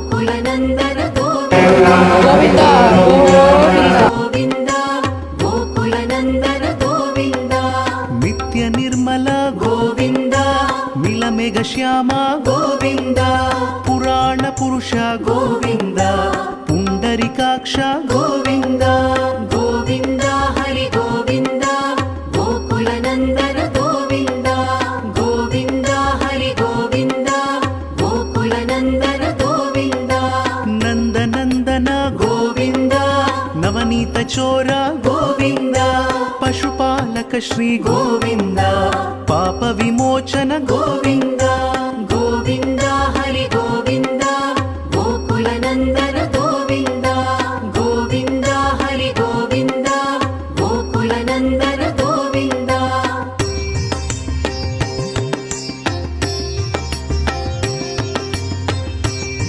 गोकुलनन्दन गोविन्द गोविन्द गोकुलनन्दन गोविन्द नित्य निर्मल गोविन्द मिलमेघ श्याम गोविन्द पुराण पुरुष गोविन्द पुण्डरीकाक्ष गोविन्द गोविन्द हरि गोविन्द गोकुलनन्दन गोविन्द गोविन्द हरि गोविन्द गोकुलनन्दन गोविन्द नन्दनन्दन गोविन्द नवनीत चोर गोविन्द पशुपालक श्री गोविन्द पाप विमोचन गोविन्द